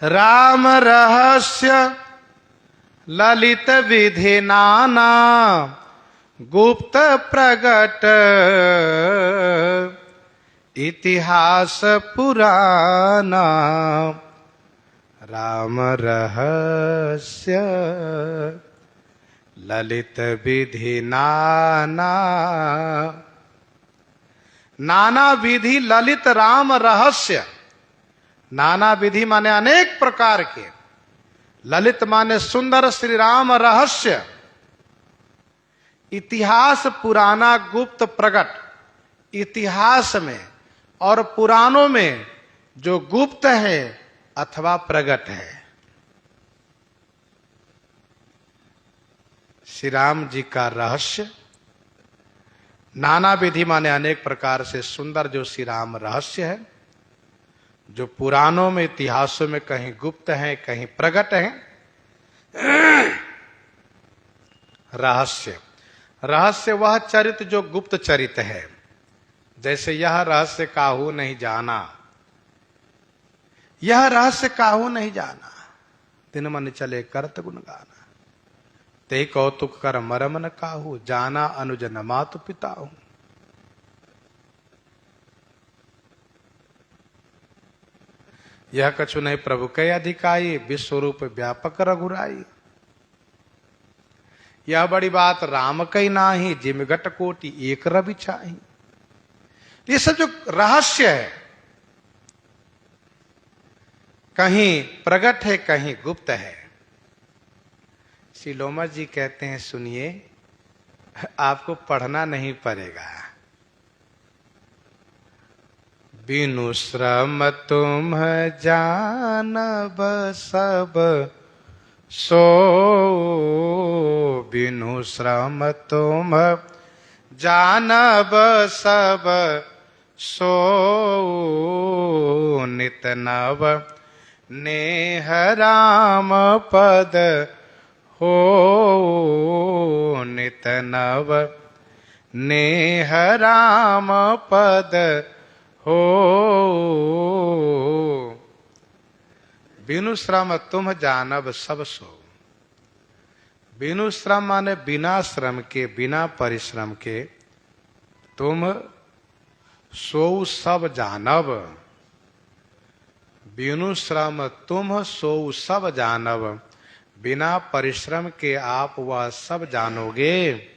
राम रहस्य ललित विधि नाना, गुप्त प्रगट इतिहास पुराना। राम रहस्य ललित विधि नाना। नाना विधि ललित राम रहस्य। नाना विधि माने अनेक प्रकार के, ललित माने सुंदर श्री राम रहस्य, इतिहास पुराना गुप्त प्रकट। इतिहास में और पुराणों में जो गुप्त है अथवा प्रकट है, श्री राम जी का रहस्य। नाना विधि माने अनेक प्रकार से सुंदर जो श्री राम रहस्य है, जो पुराणों में इतिहासों में कहीं गुप्त है कहीं प्रकट है। रहस्य, रहस्य वह चरित्र जो गुप्त चरित्र है। जैसे यह रहस्य काहू नहीं जाना, यह रहस्य काहू नहीं जाना, दिन मन चले करत गुण गाना। ते कौतुक कर मरम न काहू, जाना अनुज न मातु पिता हूं। यह कछु नहीं प्रभु के अधिकाई, विश्वरूप व्यापक रघुराई। यह बड़ी बात राम कई नाही, जिमगट कोटि एक रवि छाई। ये सब जो रहस्य है, कहीं प्रगट है कहीं गुप्त है। श्री लोमस जी कहते हैं, सुनिए, आपको पढ़ना नहीं पड़ेगा। बिनु श्रम तुम जानब सब सो, बिनु श्रम तुम जानब सब सो, नित नव नेह राम पद हो, नित नव नेह राम पद हो। बिनु श्रम तुम जानब सब सो। बिनु श्रम माने बिना श्रम के, बिना परिश्रम के तुम सो सब जानब। बिनु श्रम तुम सो सब जानब, बिना परिश्रम के आप वह सब जानोगे।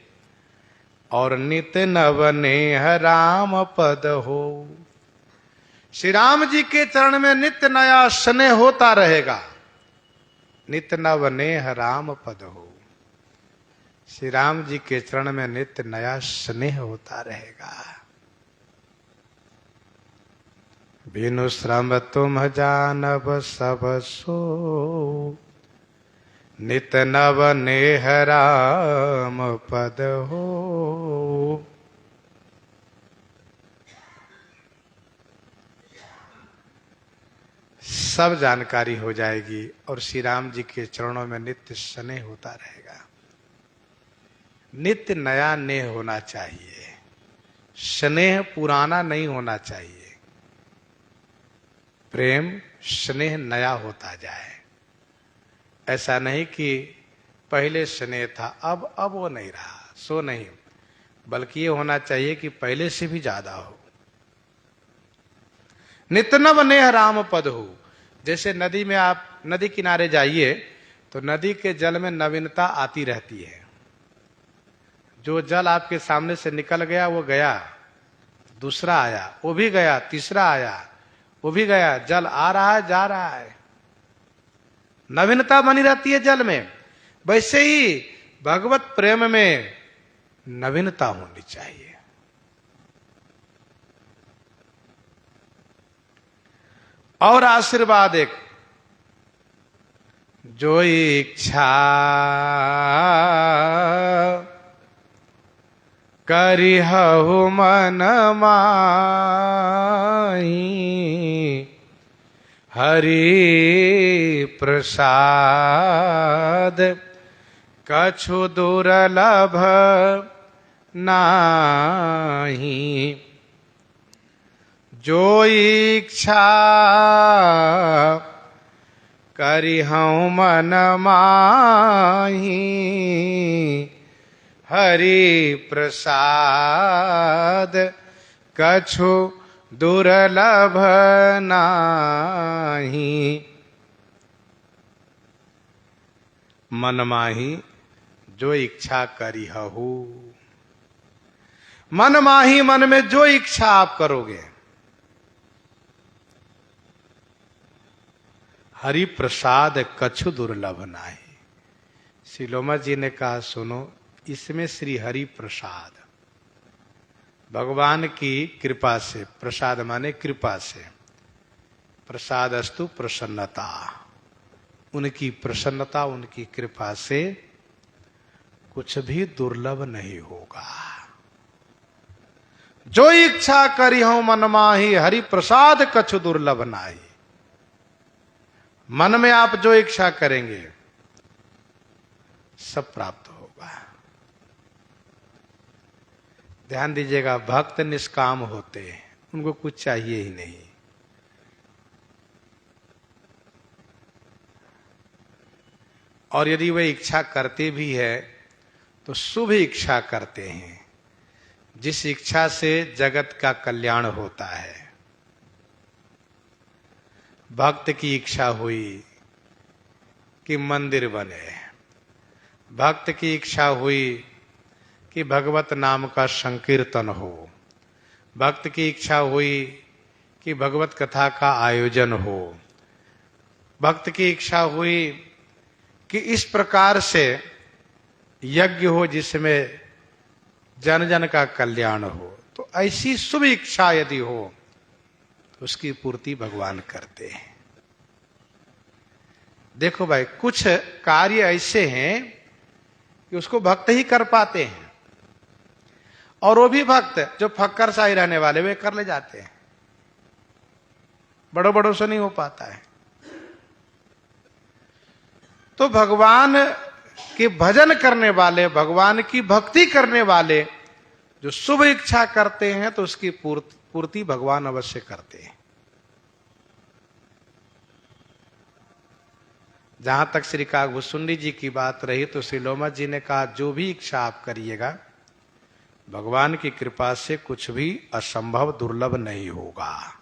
और नित नव नेह राम पद हो। श्री राम जी के चरण में नित्य नया स्नेह होता रहेगा। नित नव नेह राम पद हो। श्री राम जी के चरण में नित्य नया स्नेह होता रहेगा। बिनु श्रम तुम जानब सब सो, नित नव नेह राम पद हो। सब जानकारी हो जाएगी और श्री राम जी के चरणों में नित्य स्नेह होता रहेगा। नित्य नया नेह होना चाहिए, स्नेह पुराना नहीं होना चाहिए। प्रेम स्नेह नया होता जाए। ऐसा नहीं कि पहले स्नेह था अब वो नहीं रहा, सो नहीं, बल्कि ये होना चाहिए कि पहले से भी ज्यादा हो। नितनव नेह राम पद हो। जैसे नदी में आप नदी किनारे जाइए तो नदी के जल में नवीनता आती रहती है। जो जल आपके सामने से निकल गया वो गया, दूसरा आया, वो भी गया, तीसरा आया, वो भी गया। जल आ रहा है, जा रहा है, नवीनता बनी रहती है जल में। वैसे ही भगवत प्रेम में नवीनता होनी चाहिए। और आशीर्वाद एक, जो इच्छा करिहु मन माही, हरि प्रसाद कछु दुर्लभ नाही। जो इच्छा करिहु मन माही, हरि प्रसाद कछु दुर्लभ नाही। मन माही जो इच्छा करिहु, मन माही, मन में जो इच्छा आप करोगे, हरि प्रसाद कछु दुर्लभ नाही। श्रीलोमा जी ने कहा सुनो, इसमें श्री हरि प्रसाद, भगवान की कृपा से, प्रसाद माने कृपा से, प्रसाद अस्तु प्रसन्नता, उनकी प्रसन्नता, उनकी कृपा से कुछ भी दुर्लभ नहीं होगा। जो इच्छा करिहु मन माही, हरि प्रसाद कछु दुर्लभ नाही। मन में आप जो इच्छा करेंगे सब प्राप्त होगा। ध्यान दीजिएगा, भक्त निष्काम होते हैं, उनको कुछ चाहिए ही नहीं। और यदि वे इच्छा करते भी है तो शुभ इच्छा करते हैं, जिस इच्छा से जगत का कल्याण होता है। भक्त की इच्छा हुई कि मंदिर बने, भक्त की इच्छा हुई कि भगवत नाम का संकीर्तन हो, भक्त की इच्छा हुई कि भगवत कथा का आयोजन हो, भक्त की इच्छा हुई कि इस प्रकार से यज्ञ हो जिसमें जन जन का कल्याण हो। तो ऐसी शुभ इच्छा यदि हो तो उसकी पूर्ति भगवान करते हैं। देखो भाई, कुछ कार्य ऐसे हैं कि उसको भक्त ही कर पाते हैं, और वो भी भक्त जो फक्कर सा ही रहने वाले वे कर ले जाते हैं, बड़ों बड़ों से नहीं हो पाता है। तो भगवान के भजन करने वाले, भगवान की भक्ति करने वाले जो शुभ इच्छा करते हैं तो उसकी पूर्ति भगवान अवश्य करते हैं। जहां तक श्री कागभूषुंडी जी की बात रही तो श्री लोमा जी ने कहा, जो भी इच्छा आप करिएगा भगवान की कृपा से कुछ भी असंभव दुर्लभ नहीं होगा।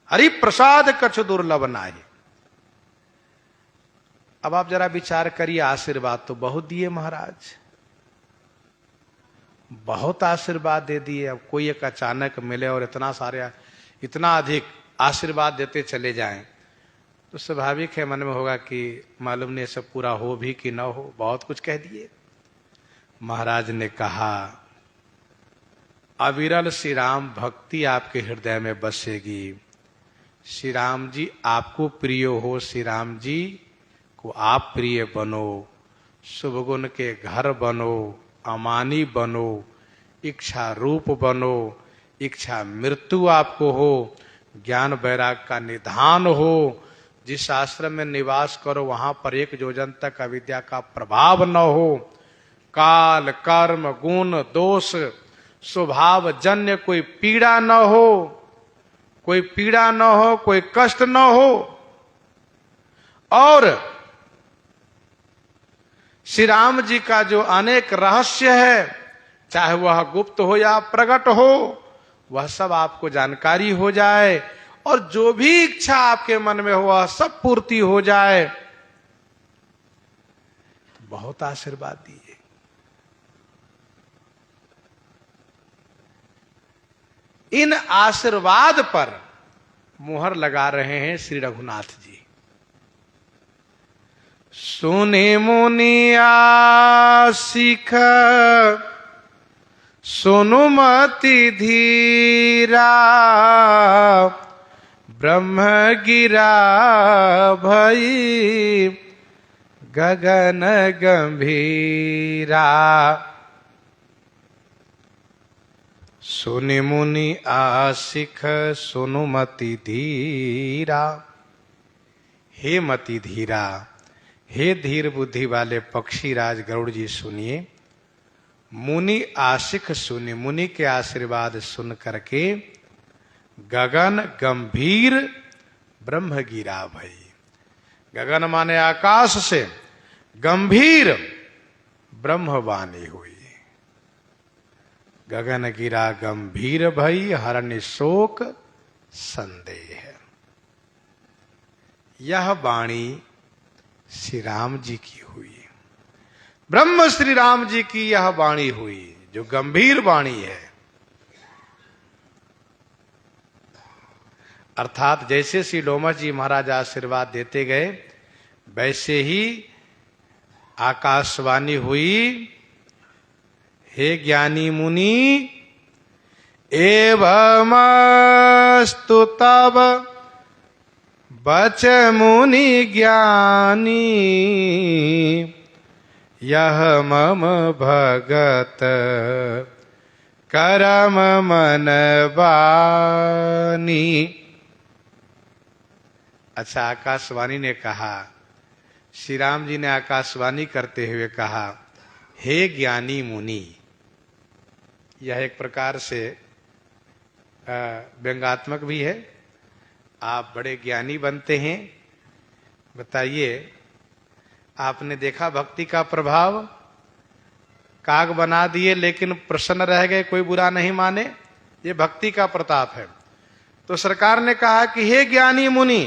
हरि प्रसाद कछु दुर्लभ नाही। अब आप जरा विचार करिए, आशीर्वाद तो बहुत दिए महाराज, बहुत आशीर्वाद दे दिए। अब कोई एक अचानक मिले और इतना सारे, इतना अधिक आशीर्वाद देते चले जाएं तो स्वाभाविक है मन में होगा कि मालूम नहीं सब पूरा हो भी कि ना हो, बहुत कुछ कह दिए। महाराज ने कहा, अविरल श्री राम भक्ति आपके हृदय में बसेगी। श्री राम जी आपको प्रिय हो, श्री राम जी को आप प्रिय बनो, शुभ गुण के घर बनो, अमानी बनो, इच्छा रूप बनो, इच्छा मृत्यु आपको हो, ज्ञान वैराग का निधान हो। जिस आश्रम में निवास करो वहां पर एक योजन तक अविद्या का प्रभाव न हो, काल कर्म गुण दोष स्वभाव जन्य कोई पीड़ा न हो, कोई पीड़ा न हो, कोई कष्ट न हो। और श्री राम जी का जो अनेक रहस्य है, चाहे वह गुप्त हो या प्रकट हो, वह सब आपको जानकारी हो जाए और जो भी इच्छा आपके मन में हो सब पूर्ति हो जाए, तो बहुत आशीर्वाद दिए। इन आशीर्वाद पर मुहर लगा रहे हैं श्री रघुनाथ जी। सुनि मुनि आशिक सुनुमति धीरा, ब्रह्म गिरा भई गगन गंभीरा। सुनि मुनि आशिक सुनुमति धीरा। हे मति धीरा, हे धीर बुद्धि वाले पक्षी राज गरुड़ जी सुनिए। मुनि आशिक सुनि, मुनि के आशीर्वाद सुन करके गगन गंभीर ब्रह्म गिरा भई। गगन माने आकाश से गंभीर ब्रह्मवाणी हुई। गगन गिरा गंभीर भई हरनि शोक संदेह। यह वाणी श्री राम जी की हुई, ब्रह्म श्री राम जी की यह वाणी हुई जो गंभीर वाणी है। अर्थात जैसे श्री लोमश जी महाराज आशीर्वाद देते गए, वैसे ही आकाशवाणी हुई। हे ज्ञानी मुनि एवमस्तु तब बच मुनि ज्ञानी, यह मम भगत करम मन बानी। अच्छा, आकाशवाणी ने कहा, श्री राम जी ने आकाशवाणी करते हुए कहा, हे ज्ञानी मुनि। यह एक प्रकार से व्यंगात्मक भी है। आप बड़े ज्ञानी बनते हैं, बताइए आपने देखा भक्ति का प्रभाव, काग बना दिए लेकिन प्रसन्न रह गए, कोई बुरा नहीं माने, ये भक्ति का प्रताप है। तो सरकार ने कहा कि हे ज्ञानी मुनि,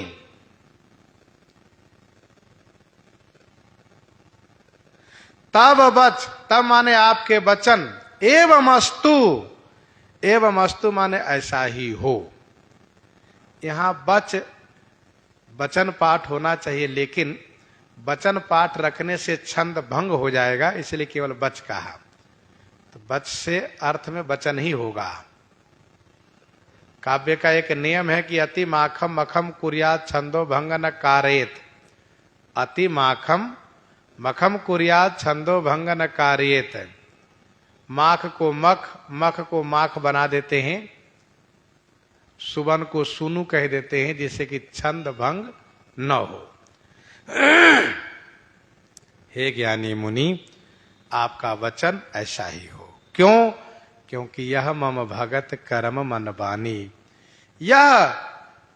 तब बच, तब माने आपके वचन, एवं अस्तु, एवं अस्तु माने ऐसा ही हो। यहां बच वचन पाठ होना चाहिए, लेकिन वचन पाठ रखने से छंद भंग हो जाएगा, इसलिए केवल बच कहा। तो बच से अर्थ में वचन ही होगा। काव्य का एक नियम है कि अति माखम मखम कुर्यात छंदो भंग न कारेत। अति माखम मखम कुर्यात छंदो भंग न कारेत। माख को मख, मख को माख बना देते हैं, सुबन को सुनु कह देते हैं, जिससे कि छंद भंग न हो। हे ज्ञानी मुनि, आपका वचन ऐसा ही हो। क्यों? क्योंकि यह मम भगत कर्म मन बानी, यह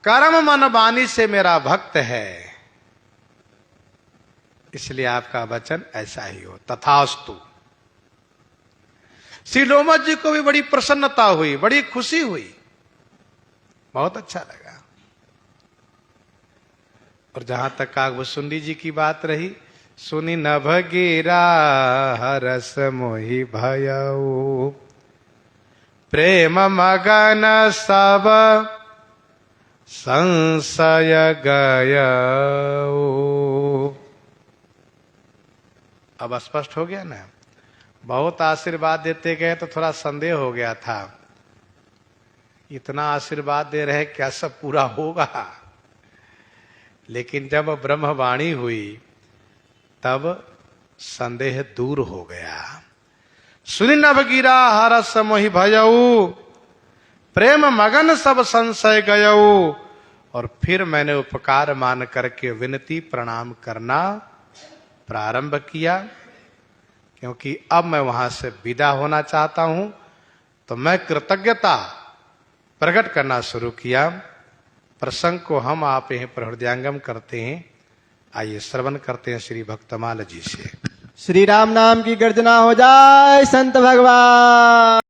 कर्म मन बानी से मेरा भक्त है, इसलिए आपका वचन ऐसा ही हो। तथास्तु। श्री लोमश जी को भी बड़ी प्रसन्नता हुई, बड़ी खुशी हुई, बहुत अच्छा लगा। और जहां तक कागभूषुंडी जी की बात रही, सुनि नभ गिरा हरस मोहि भयऊ, प्रेम मगन सब संशय गयऊ। अब स्पष्ट हो गया ना। बहुत आशीर्वाद देते गए तो थोड़ा संदेह हो गया था, इतना आशीर्वाद दे रहे क्या सब पूरा होगा। लेकिन जब ब्रह्मवाणी हुई तब संदेह दूर हो गया। सुनि नभ गिरा हरस मोहि भयऊ, प्रेम मगन सब संशय गयऊ। और फिर मैंने उपकार मान करके विनती प्रणाम करना प्रारंभ किया, क्योंकि अब मैं वहां से विदा होना चाहता हूं। तो मैं कृतज्ञता प्रकट करना शुरू किया। प्रसंग को हम आप यहीं पर हृदयांगम करते हैं। आइए श्रवण करते हैं श्री भक्तमाल जी से। श्री राम नाम की गर्जना हो जाए संत भगवान।